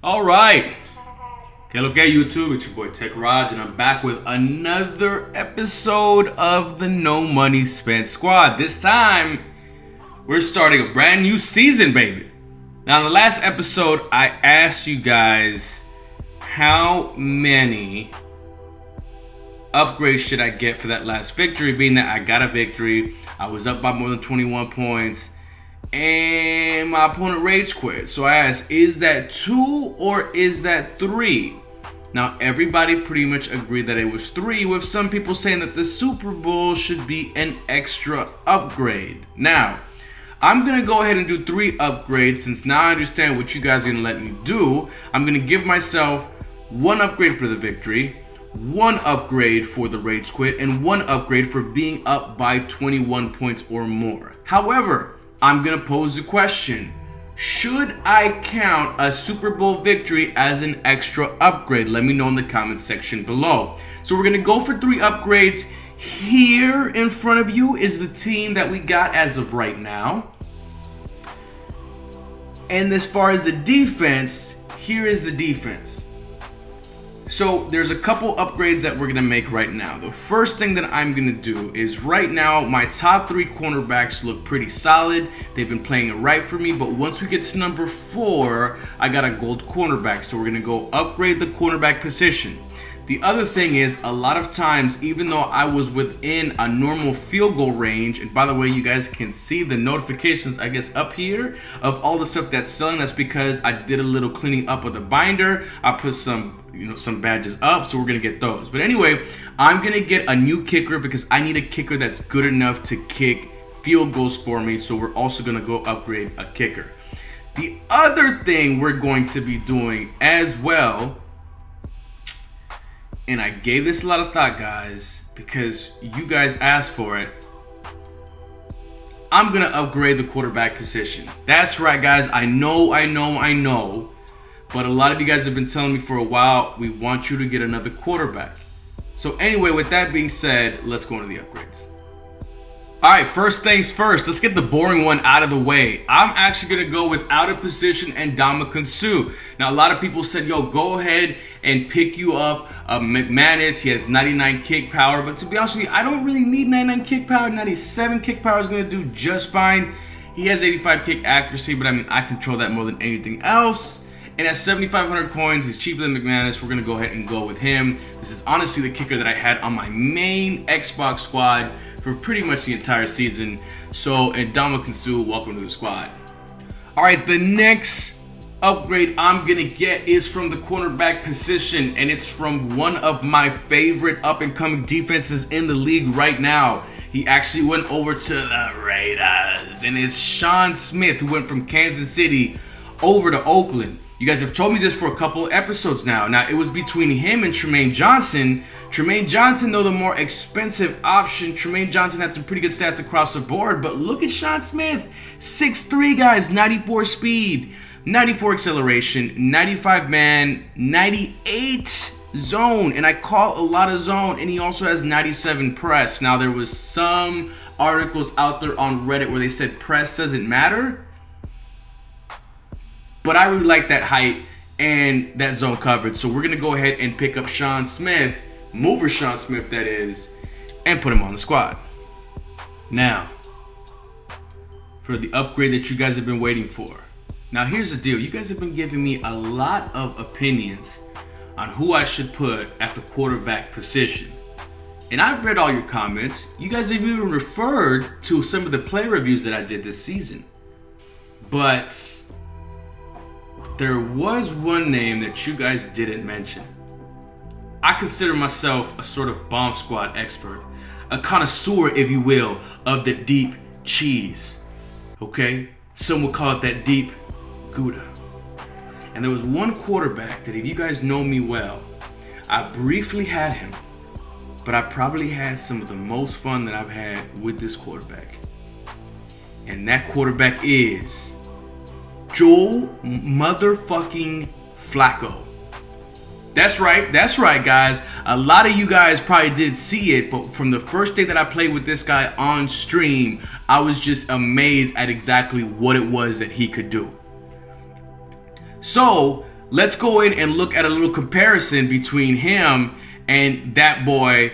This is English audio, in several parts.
All right. Okay, YouTube, it's your boy TeKRaJ, and I'm back with another episode of the No Money Spent Squad. This time, we're starting a brand new season, baby. Now, in the last episode, I asked you guys how many upgrades should I get for that last victory, being that I got a victory, I was up by more than 21 points, and my opponent rage quit. So I asked, is that 2 or is that 3? Now everybody pretty much agreed that it was 3, with some people saying that the Super Bowl should be an extra upgrade. Now, I'm gonna go ahead and do 3 upgrades since now I understand what you guys are gonna let me do. I'm gonna give myself 1 upgrade for the victory, 1 upgrade for the rage quit, and 1 upgrade for being up by 21 points or more. However, I'm gonna pose a question. Should I count a Super Bowl victory as an extra upgrade? Let me know in the comment section below. So we're gonna go for 3 upgrades. Here in front of you is the team that we got as of right now. And as far as the defense, here is the defense. So there's a couple upgrades that we're gonna make right now. The first thing that I'm gonna do is right now my top 3 cornerbacks look pretty solid. They've been playing it right for me, but once we get to number 4, I got a gold cornerback. So we're gonna go upgrade the cornerback position. The other thing is, a lot of times, even though I was within a normal field goal range, and by the way, you guys can see the notifications, I guess, up here of all the stuff that's selling. That's because I did a little cleaning up of the binder. I put some, some badges up, so we're gonna get those. But anyway, I'm gonna get a new kicker because I need a kicker that's good enough to kick field goals for me. So we're also gonna go upgrade a kicker. The other thing we're going to be doing as well, and I gave this a lot of thought, guys, because you guys asked for it, I'm gonna upgrade the quarterback position. That's right, guys. I know. But a lot of you guys have been telling me for a while, we want you to get another quarterback. So anyway, with that being said, let's go into the upgrades. All right, first things first, let's get the boring one out of the way. I'm actually gonna go with out of position and Ndamukong Suh. Now, a lot of people said, yo, go ahead and pick you up McManus. He has 99 kick power, but to be honest with you, I don't really need 99 kick power. 97 kick power is gonna do just fine. He has 85 kick accuracy, but I mean, I control that more than anything else. And at 7,500 coins, he's cheaper than McManus. We're gonna go ahead and go with him. This is honestly the kicker that I had on my main Xbox squad for pretty much the entire season. So, Ndamukong Suh, welcome to the squad. All right, the next upgrade I'm gonna get is from the cornerback position, and it's from one of my favorite up-and-coming defenses in the league right now. He actually went over to the Raiders, and it's Sean Smith, who went from Kansas City over to Oakland. You guys have told me this for a couple of episodes now. Now, it was between him and Trumaine Johnson. Trumaine Johnson, though, the more expensive option. Trumaine Johnson had some pretty good stats across the board, but look at Sean Smith. 6'3", guys, 94 speed, 94 acceleration, 95 man, 98 zone, and I call a lot of zone, and he also has 97 press. Now, there was some articles out there on Reddit where they said press doesn't matter, but I really like that height and that zone coverage. So we're going to go ahead and pick up Sean Smith, mover Sean Smith that is, and put him on the squad. Now, for the upgrade that you guys have been waiting for. Now here's the deal. You guys have been giving me a lot of opinions on who I should put at the quarterback position. And I've read all your comments. You guys have even referred to some of the play reviews that I did this season. But there was one name that you guys didn't mention. I consider myself a sort of bomb squad expert, a connoisseur, if you will, of the deep cheese. Okay? Some would call it that deep Gouda. And there was one quarterback that, if you guys know me well, I briefly had him, but I probably had some of the most fun that I've had with this quarterback. And that quarterback is Joe motherfucking Flacco. That's right, guys. A lot of you guys probably didn't see it, but from the first day that I played with this guy on stream, I was just amazed at exactly what it was that he could do. So let's go in and look at a little comparison between him and that boy,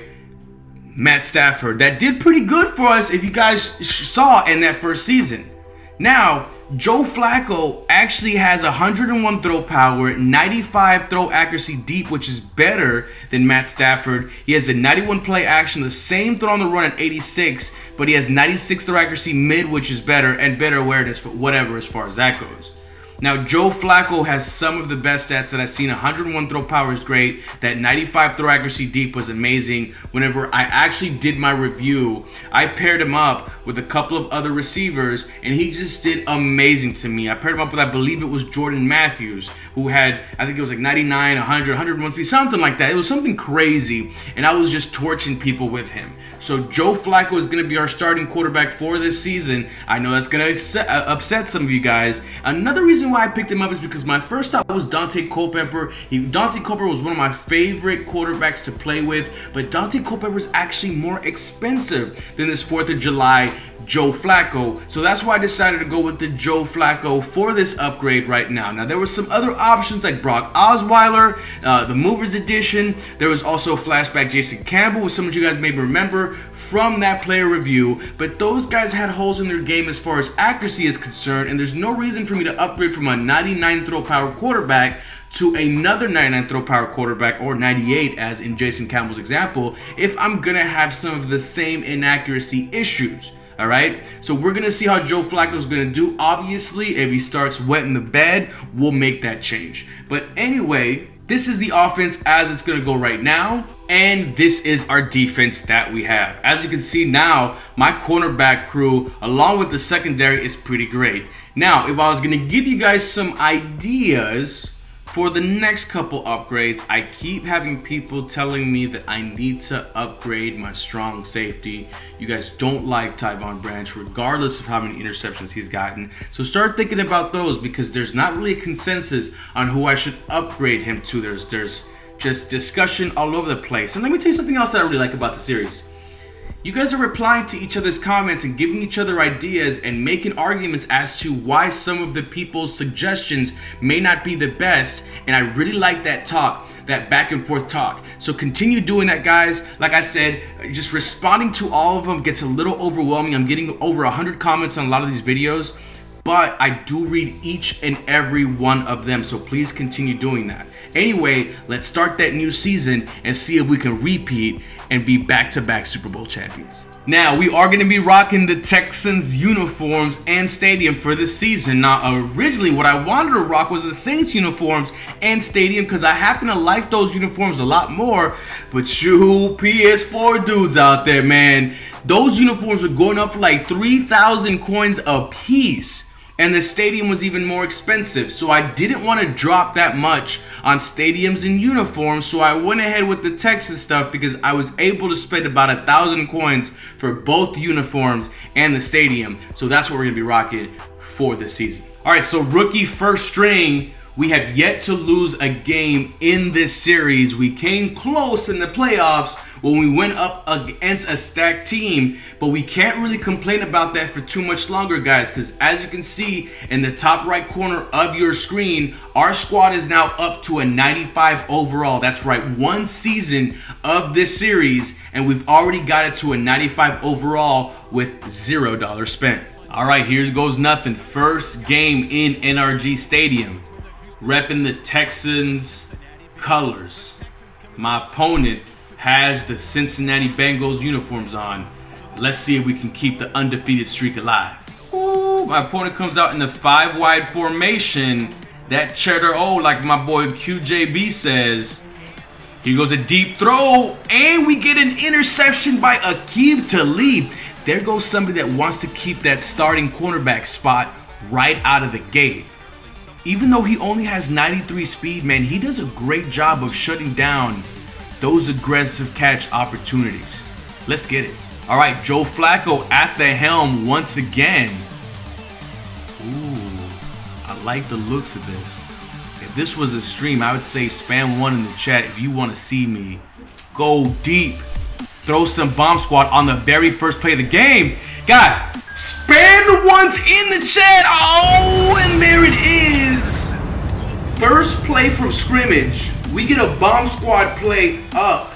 Matt Stafford, that did pretty good for us if you guys saw in that first season. Now, Joe Flacco actually has 101 throw power, 95 throw accuracy deep, which is better than Matt Stafford. He has a 91 play action, the same throw on the run at 86, but he has 96 throw accuracy mid, which is better, and better awareness, but whatever as far as that goes. Now, Joe Flacco has some of the best stats that I've seen. 101 throw power is great. That 95 throw accuracy deep was amazing. Whenever I actually did my review, I paired him up with a couple of other receivers, and he just did amazing to me. I paired him up with, I believe it was Jordan Matthews, who had, I think it was like 99, 100, 101 speed, something like that. It was something crazy, and I was just torching people with him. So Joe Flacco is going to be our starting quarterback for this season. I know that's going to upset some of you guys. Another reason why I picked him up is because my first thought was Daunte Culpepper. Daunte Culpepper was one of my favorite quarterbacks to play with, but Daunte Culpepper is actually more expensive than this 4th of July Joe Flacco. So that's why I decided to go with the Joe Flacco for this upgrade right now. Now, there were some other options like Brock Osweiler, the Movers Edition. There was also flashback Jason Campbell, which some of you guys may remember from that player review. But those guys had holes in their game as far as accuracy is concerned, and there's no reason for me to upgrade from a 99 throw power quarterback to another 99 throw power quarterback, or 98 as in Jason Campbell's example, if I'm gonna have some of the same inaccuracy issues. All right, so we're gonna see how Joe Flacco is gonna do. Obviously, if he starts wetting the bed, we'll make that change. But anyway, this is the offense as it's gonna go right now, and this is our defense that we have. As you can see now, my cornerback crew, along with the secondary, is pretty great. Now, if I was gonna give you guys some ideas for the next couple upgrades, I keep having people telling me that I need to upgrade my strong safety. You guys don't like Tyvon Branch, regardless of how many interceptions he's gotten. So start thinking about those, because there's not really a consensus on who I should upgrade him to. There's just discussion all over the place. And let me tell you something else that I really like about the series. You guys are replying to each other's comments and giving each other ideas and making arguments as to why some of the people's suggestions may not be the best. And I really like that talk, that back and forth talk. So continue doing that, guys. Like I said, just responding to all of them gets a little overwhelming. I'm getting over 100 comments on a lot of these videos, but I do read each and every one of them. So please continue doing that. Anyway, let's start that new season and see if we can repeat and be back-to-back Super Bowl champions. Now, we are going to be rocking the Texans uniforms and stadium for this season. Now, originally, what I wanted to rock was the Saints uniforms and stadium, because I happen to like those uniforms a lot more. But you PS4 dudes out there, man, those uniforms are going up for like 3,000 coins a piece. And the stadium was even more expensive, so I didn't want to drop that much on stadiums and uniforms, so I went ahead with the Texas stuff because I was able to spend about 1,000 coins for both uniforms and the stadium. So that's what we're going to be rocking for this season. Alright, so rookie first string. We have yet to lose a game in this series. We came close in the playoffs when we went up against a stacked team, but we can't really complain about that for too much longer, guys, because as you can see in the top right corner of your screen, our squad is now up to a 95 overall. That's right, one season of this series, and we've already got it to a 95 overall with $0 spent. All right, here goes nothing. First game in NRG Stadium. Repping the Texans colors. My opponent has the Cincinnati Bengals uniforms on. Let's see if we can keep the undefeated streak alive. Ooh, my opponent comes out in the 5-wide formation. That cheddar O, like my boy QJB says. Here goes a deep throw, and we get an interception by Aqib Talib. There goes somebody that wants to keep that starting cornerback spot right out of the gate. Even though he only has 93 speed, man, he does a great job of shutting down those aggressive catch opportunities. Let's get it. All right, Joe Flacco at the helm once again. Ooh, I like the looks of this. If this was a stream, I would say spam 1 in the chat if you want to see me go deep. Throw some bomb squad on the very first play of the game. Guys, spam the ones in the chat. Oh, and there it is. First play from scrimmage, we get a bomb squad play up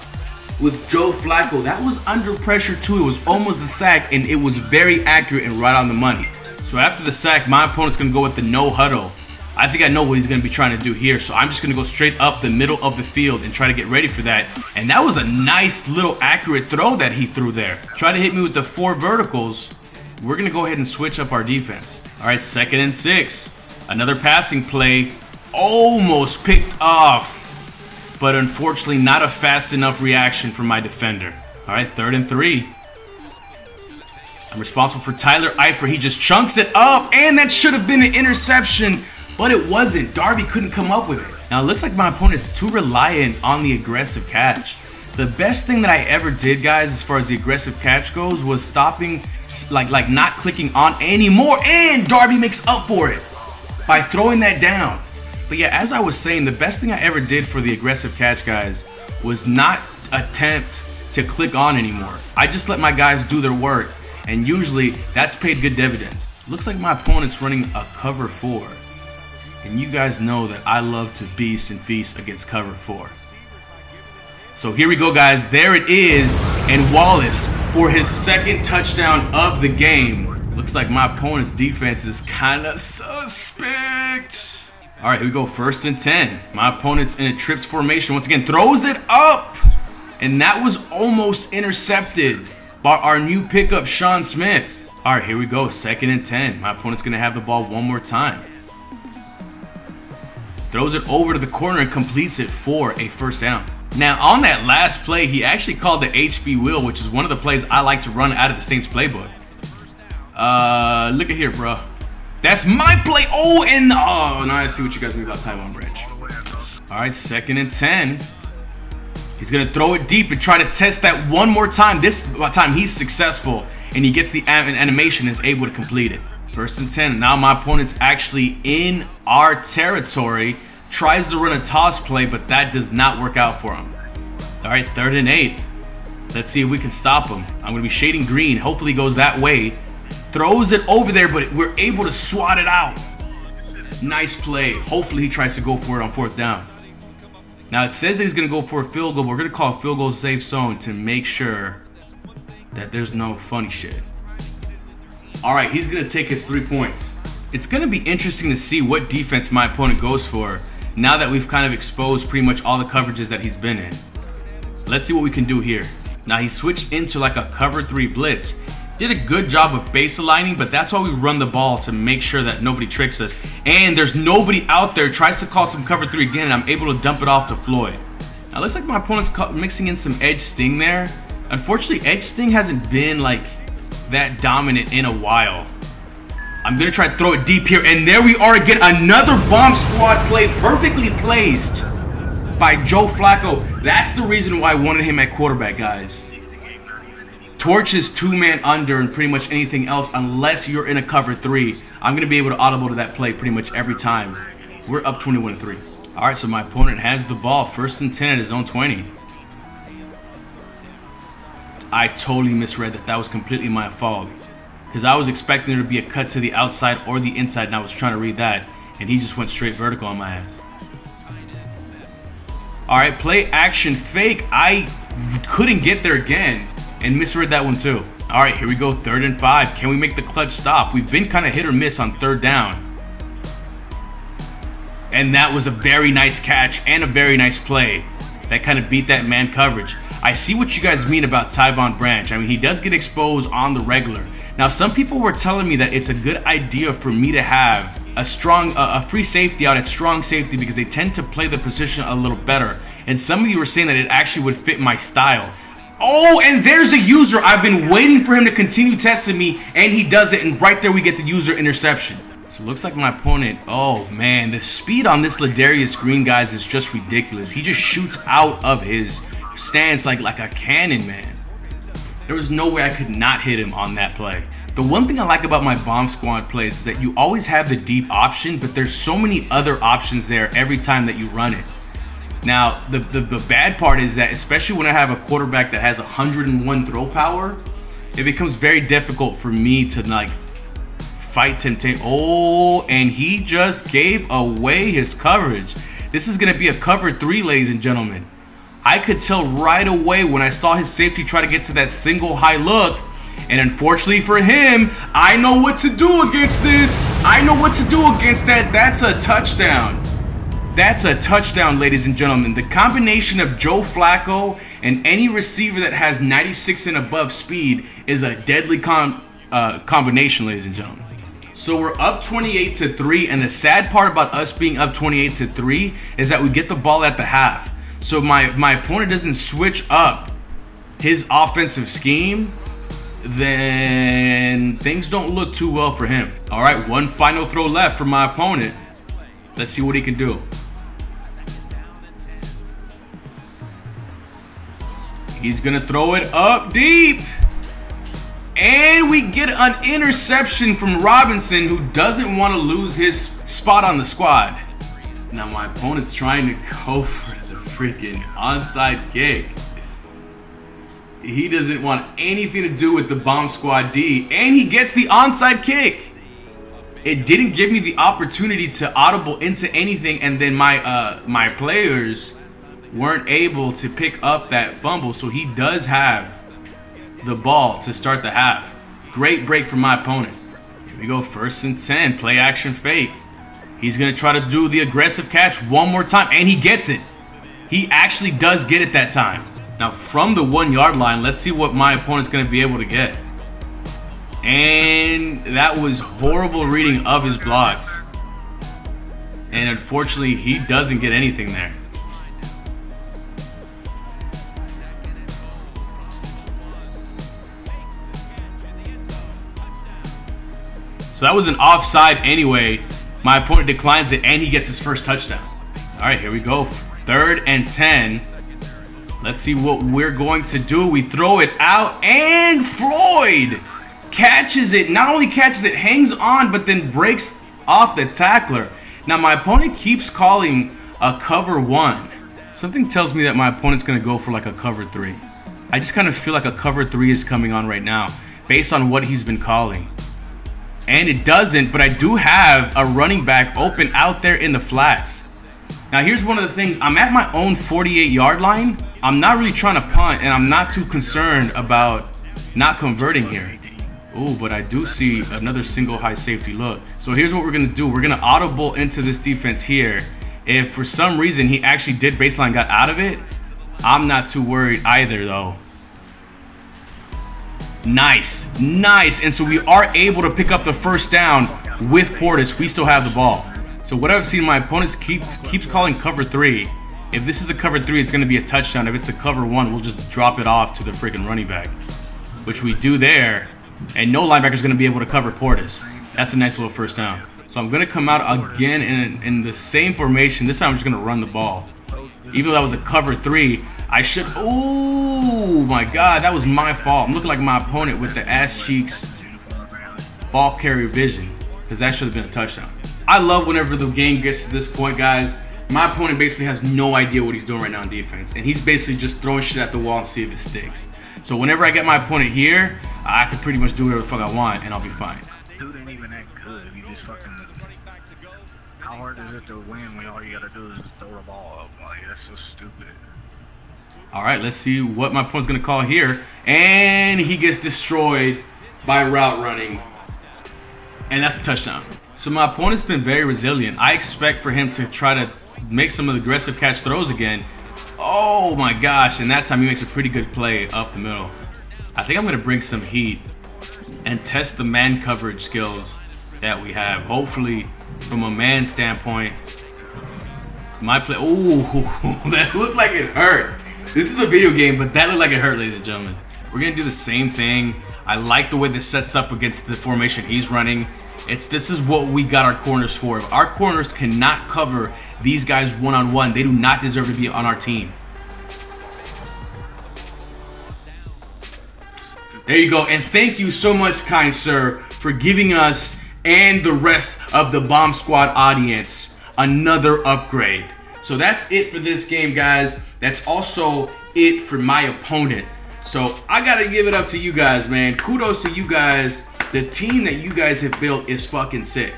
with Joe Flacco. That was under pressure too. It was almost a sack, and it was very accurate and right on the money. So after the sack, my opponent's gonna go with the no huddle. I think I know what he's gonna be trying to do here, so I'm just gonna go straight up the middle of the field and try to get ready for that. And that was a nice little accurate throw that he threw there. Try to hit me with the 4 verticals. We're gonna go ahead and switch up our defense. All right, 2nd and 6. Another passing play, almost picked off, but unfortunately not a fast enough reaction from my defender. All right, 3rd and 3. I'm responsible for Tyler Eifert. He just chunks it up, and that should have been an interception, but it wasn't. Darby couldn't come up with it. Now it looks like my opponent's too reliant on the aggressive catch. The best thing that I ever did, guys, as far as the aggressive catch goes, was stopping, like not clicking on anymore, and Darby makes up for it by throwing that down. But yeah, as I was saying, the best thing I ever did for the aggressive catch, guys, was not attempt to click on anymore. I just let my guys do their work, and usually that's paid good dividends. Looks like my opponent's running a cover 4. And you guys know that I love to beast and feast against cover 4. So here we go, guys. There it is. And Wallace for his 2nd touchdown of the game. Looks like my opponent's defense is kind of suspect. All right, here we go. 1st and 10. My opponent's in a trips formation. Once again, throws it up. And that was almost intercepted by our new pickup, Sean Smith. All right, here we go. 2nd and 10. My opponent's going to have the ball one more time. Throws it over to the corner and completes it for a 1st down. Now, on that last play, he actually called the HB wheel, which is one of the plays I like to run out of the Saints playbook. Look at here, bro. That's my play. Oh, and oh, now I see what you guys mean about time on branch. All right, 2nd and 10. He's gonna throw it deep and try to test that one more time. This time he's successful, and he gets the animation and is able to complete it. 1st and 10. Now my opponent's actually in our territory. Tries to run a toss play, but that does not work out for him. All right, 3rd and 8. Let's see if we can stop him. I'm gonna be shading green. Hopefully he goes that way. Throws it over there, but we're able to swat it out. Nice play. Hopefully he tries to go for it on 4th down. Now it says that he's gonna go for a field goal. We're gonna call a field goal safe zone to make sure that there's no funny shit. All right, he's gonna take his 3 points. It's gonna be interesting to see what defense my opponent goes for now that we've kind of exposed pretty much all the coverages that he's been in. Let's see what we can do here. Now he switched into like a cover 3 blitz. Did a good job of base aligning, but that's why we run the ball, to make sure that nobody tricks us. And there's nobody out there. Tries to call some cover 3 again, and I'm able to dump it off to Floyd. Now it looks like my opponent's mixing in some edge sting there. Unfortunately, edge sting hasn't been like that dominant in a while. I'm gonna try to throw it deep here, and there we are again. Another bomb squad play, perfectly placed by Joe Flacco. That's the reason why I wanted him at quarterback, guys. Torches 2-man under and pretty much anything else unless you're in a cover 3. I'm gonna be able to audible to that play pretty much every time. We're up 21-3. All right, so my opponent has the ball, 1st and 10 at his own 20. I totally misread that. That was completely my fault, because I was expecting there to be a cut to the outside or the inside, and I was trying to read that, and he just went straight vertical on my ass. All right, play action fake. I couldn't get there again and misread that one too. All right, here we go, 3rd and 5. Can we make the clutch stop? We've been kind of hit or miss on 3rd down. And that was a very nice catch and a very nice play. That kind of beat that man coverage. I see what you guys mean about Tyvon Branch. I mean, he does get exposed on the regular. Now, some people were telling me that it's a good idea for me to have a free safety out at strong safety because they tend to play the position a little better. And some of you were saying that it actually would fit my style. Oh, and there's a user. I've been waiting for him to continue testing me, and he does it, and right there we get the user interception. So it looks like my opponent, oh man, the speed on this Ladarius Green, guys, is just ridiculous. He just shoots out of his stance like a cannon, man. There was no way I could not hit him on that play. The one thing I like about my bomb squad plays is that you always have the deep option, but there's so many other options there every time that you run it. Now, the bad part is that, especially when I have a quarterback that has 101 throw power, it becomes very difficult for me to like fight temptation. Oh, and he just gave away his coverage. This is going to be a cover 3, ladies and gentlemen. I could tell right away when I saw his safety try to get to that single high look. And unfortunately for him, I know what to do against this. I know what to do against that. That's a touchdown. That's a touchdown, ladies and gentlemen. The combination of Joe Flacco and any receiver that has 96 and above speed is a deadly combination, ladies and gentlemen. So we're up 28-3, and the sad part about us being up 28-3 is that we get the ball at the half. So my opponent doesn't switch up his offensive scheme, then things don't look too well for him. All right, one final throw left for my opponent. Let's see what he can do. He's gonna throw it up deep. And we get an interception from Robinson, who doesn't want to lose his spot on the squad. Now my opponent's trying to go for the freaking onside kick. He doesn't want anything to do with the bomb squad D, and he gets the onside kick. It didn't give me the opportunity to audible into anything, and then my players weren't able to pick up that fumble, so he does have the ball to start the half. Great break from my opponent. Here we go, 1st and 10, play action fake. He's gonna try to do the aggressive catch one more time, and he gets it. He actually does get it that time. Now from the 1 yard line, let's see what my opponent's gonna be able to get. And that was horrible reading of his blocks. And unfortunately, he doesn't get anything there. So that was an offside anyway. My opponent declines it, and he gets his first touchdown. All right, here we go. 3rd and 10. Let's see what we're going to do. We throw it out, and Floyd catches it. Not only catches it, hangs on, but then breaks off the tackler. Now, my opponent keeps calling a cover 1. Something tells me that my opponent's going to go for like a cover 3. I just kind of feel like a cover 3 is coming on right now based on what he's been calling. And it doesn't, but I do have a running back open out there in the flats. Now here's one of the things. I'm at my own 48-yard line. I'm not really trying to punt, and I'm not too concerned about not converting here. Oh, but I do see another single high safety look. So here's what we're going to do. We're going to audible into this defense here. If for some reason he actually did baseline, got out of it, I'm not too worried either though. Nice, nice. And so we are able to pick up the first down with Portis. We still have the ball. So what I've seen, my opponents keeps calling cover 3. If this is a cover 3, it's going to be a touchdown. If it's a cover 1, we'll just drop it off to the freaking running back, which we do there. And no linebacker is going to be able to cover Portis. That's a nice little first down. So I'm going to come out again in the same formation. This time I'm just going to run the ball. Even though that was a cover 3, I should... Oh my God, that was my fault. I'm looking like my opponent with the ass cheeks ball carrier vision, because that should have been a touchdown. I love whenever the game gets to this point, guys. My opponent basically has no idea what he's doing right now in defense, and he's basically just throwing shit at the wall and see if it sticks. So whenever I get my opponent here, I can pretty much do whatever the fuck I want, and I'll be fine. Dude ain't even that good. You just fucking... How hard is it to win when all you gotta do is just throw the ball up? Like, that's so stupid. All right, let's see what my opponent's gonna call here. And he gets destroyed by route running. And that's a touchdown. So my opponent's been very resilient. I expect for him to try to make some of the aggressive catch throws again. Oh my gosh, and that time he makes a pretty good play up the middle. I think I'm gonna bring some heat and test the man coverage skills that we have. Hopefully, from a man standpoint, my play... Ooh, that looked like it hurt. This is a video game, but that looked like it hurt, ladies and gentlemen. We're gonna do the same thing. I like the way this sets up against the formation he's running. This is what we got our corners for. If our corners cannot cover these guys one-on-one, they do not deserve to be on our team. There you go. And thank you so much, kind sir, for giving us and the rest of the Bomb Squad audience another upgrade. So that's it for this game, guys. That's also it for my opponent. So I gotta give it up to you guys, man. Kudos to you guys the team that you guys have built is fucking sick.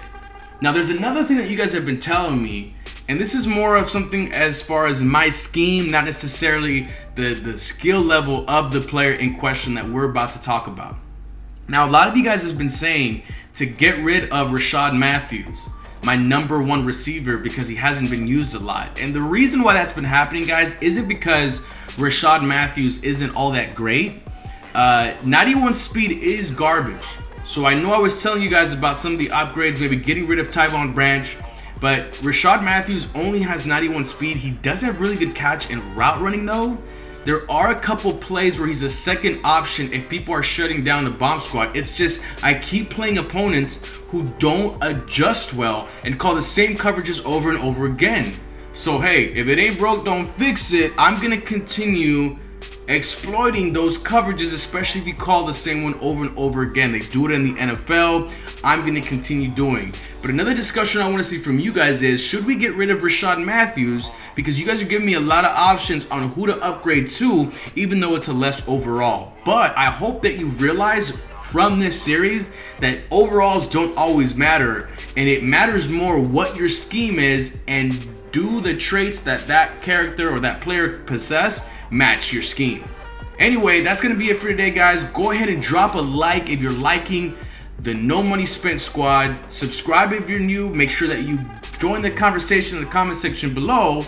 Now, there's another thing that you guys have been telling me, and this is more of something as far as my scheme, not necessarily the skill level of the player in question that we're about to talk about. Now, a lot of you guys have been saying to get rid of Rashad Matthews, my '1 receiver, because he hasn't been used a lot. And the reason why that's been happening, guys, isn't because Rashad Matthews isn't all that great. 91 speed is garbage. So I know I was telling you guys about some of the upgrades, maybe getting rid of Tyvon Branch, but Rashad Matthews only has 91 speed. He does have really good catch and route running though. There are a couple plays where he's a second option if people are shutting down the bomb squad. It's just I keep playing opponents who don't adjust well and call the same coverages over and over again. So hey, if it ain't broke, don't fix it. I'm gonna continue exploiting those coverages, especially if you call the same one over and over again. They do it in the NFL. I'm going to continue doing. But another discussion I want to see from you guys is, should we get rid of Rashad Matthews? Because you guys are giving me a lot of options on who to upgrade to, even though it's a less overall. But I hope that you realize from this series that overalls don't always matter, and it matters more what your scheme is, and do the traits that that character or that player possess match your scheme. Anyway, that's gonna be it for today, guys. Go ahead and drop a like if you're liking the No Money Spent squad. Subscribe if you're new. Make sure that you join the conversation in the comment section below,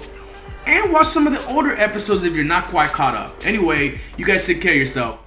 and watch some of the older episodes if you're not quite caught up. Anyway, you guys take care of yourself.